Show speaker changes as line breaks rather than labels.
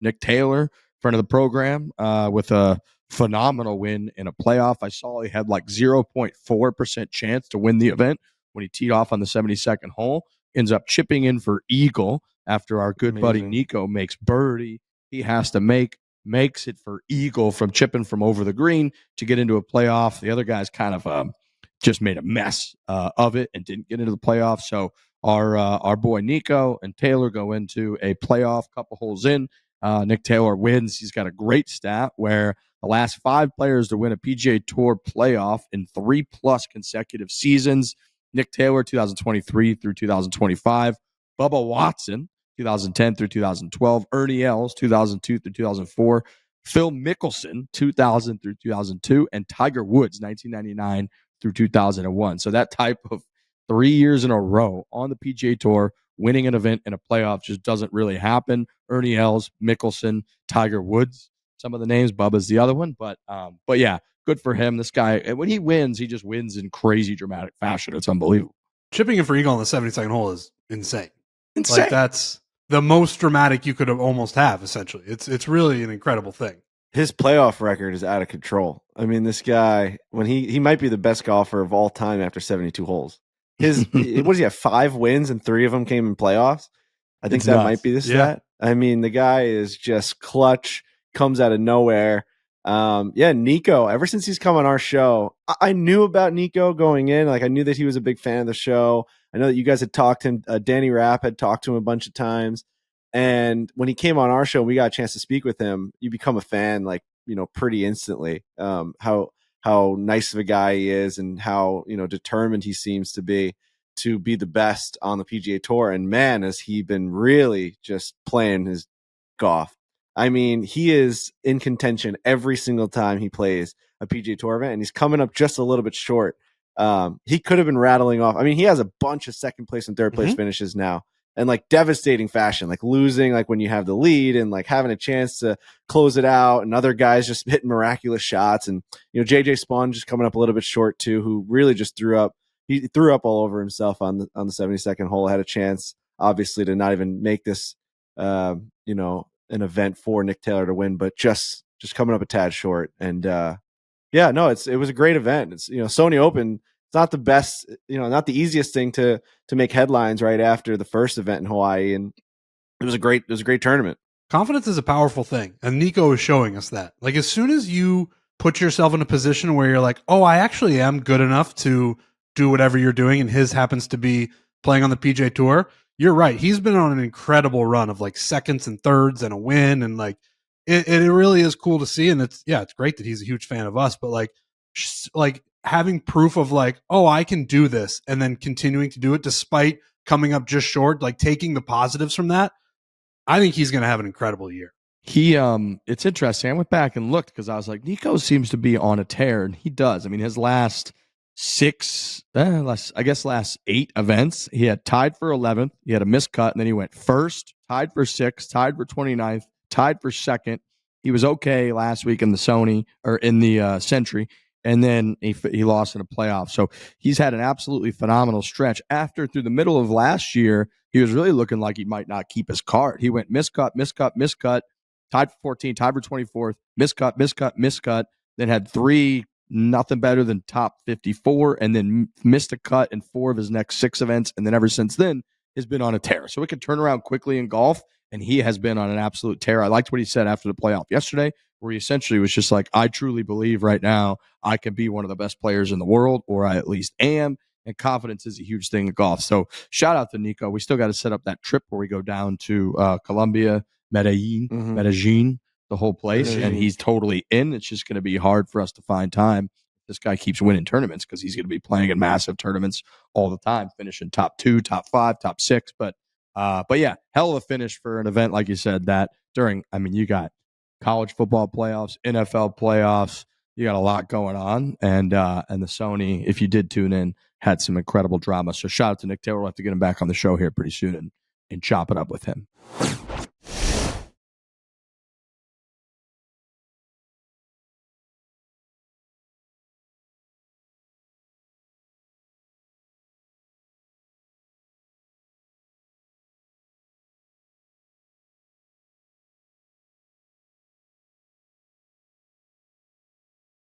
Nick Taylor, friend of the program, with a phenomenal win in a playoff. I saw he had like 0.4% chance to win the event when he teed off on the 72nd hole. Ends up chipping in for eagle after our good buddy Nico makes birdie. He has to makes it for eagle from chipping from over the green to get into a playoff. The other guys kind of just made a mess of it and didn't get into the playoff. So our boy Nico and Taylor go into a playoff couple holes in. Nick Taylor wins. He's got a great stat where the last 5 players to win a PGA Tour playoff in 3+ consecutive seasons. Nick Taylor, 2023 through 2025. Bubba Watson, 2010 through 2012. Ernie Els, 2002 through 2004. Phil Mickelson, 2000 through 2002. And Tiger Woods, 1999 through 2001. So that type of 3 years in a row on the PGA Tour, winning an event in a playoff just doesn't really happen. Ernie Els, Mickelson, Tiger Woods, some of the names. Bubba's the other one. But yeah, good for him. This guy, when he wins, he just wins in crazy dramatic fashion. It's unbelievable.
Chipping in for eagle on the 72nd hole is insane. Like, that's the most dramatic you could have almost have, essentially. It's really an incredible thing.
His playoff record is out of control. I mean, this guy, when he might be the best golfer of all time after 72 holes. His what does he have? 5 wins and 3 of them came in playoffs. I think that might be the stat. I mean, the guy is just clutch, comes out of nowhere. Nico, ever since he's come on our show, I knew about Nico going in. Like, I knew that he was a big fan of the show. I know that you guys had talked to him. Danny Rapp had talked to him a bunch of times. And when he came on our show, we got a chance to speak with him. You become a fan, like, pretty instantly. How nice of a guy he is, and how, determined he seems to be the best on the PGA Tour. And man, has he been really just playing his golf. I mean, he is in contention every single time he plays a PGA Tour event, and he's coming up just a little bit short. He could have been rattling off. I mean, he has a bunch of second place and third place finishes now, and like devastating fashion, like losing, like when you have the lead, and like having a chance to close it out, and other guys just hitting miraculous shots. And, JJ Spawn just coming up a little bit short too, who really just threw up. He threw up all over himself on the 72nd hole. Had a chance, obviously, to not even make this, an event for Nick Taylor to win, but just coming up a tad short. And it was a great event. It's, Sony Open. It's not the best, not the easiest thing to make headlines right after the first event in Hawaii, and it was a great tournament.
Confidence is a powerful thing, and Nico is showing us that. Like, as soon as you put yourself in a position where you're like, oh, I actually am good enough to do whatever you're doing, and his happens to be playing on the PGA Tour, you're right. He's been on an incredible run of like seconds and thirds and a win, and like it really is cool to see. And it's great that he's a huge fan of us, but like having proof of like, oh, I can do this, and then continuing to do it despite coming up just short, like taking the positives from that. I think he's going to have an incredible year.
It's interesting. I went back and looked because I was like, Nico seems to be on a tear, and he does. I mean, his last 8 events, he had tied for 11th. He had a miscut, and then he went first, tied for 6th, tied for 29th, tied for 2nd. He was okay last week in the Sony, or in the Century, and then he lost in a playoff. So he's had an absolutely phenomenal stretch. Through the middle of last year, he was really looking like he might not keep his card. He went miscut, tied for 14th, tied for 24th, miscut, then had 3 nothing better than top 54, and then missed a cut in 4 of his next 6 events, and then ever since then has been on a tear. So it can turn around quickly in golf, and he has been on an absolute tear. I liked what he said after the playoff yesterday, where he essentially was just like, I truly believe right now I can be one of the best players in the world, or I at least am, and confidence is a huge thing in golf. So shout out to Nico. We still got to set up that trip where we go down to Colombia, Medellin, the whole place, and he's totally in. It's just going to be hard for us to find time. This guy keeps winning tournaments because he's going to be playing in massive tournaments all the time, finishing top 2, top 5, top 6. But yeah, hell of a finish for an event like you said. That you got college football playoffs, NFL playoffs. You got a lot going on, and the Sony, if you did tune in, had some incredible drama. So shout out to Nick Taylor. We'll have to get him back on the show here pretty soon and chop it up with him.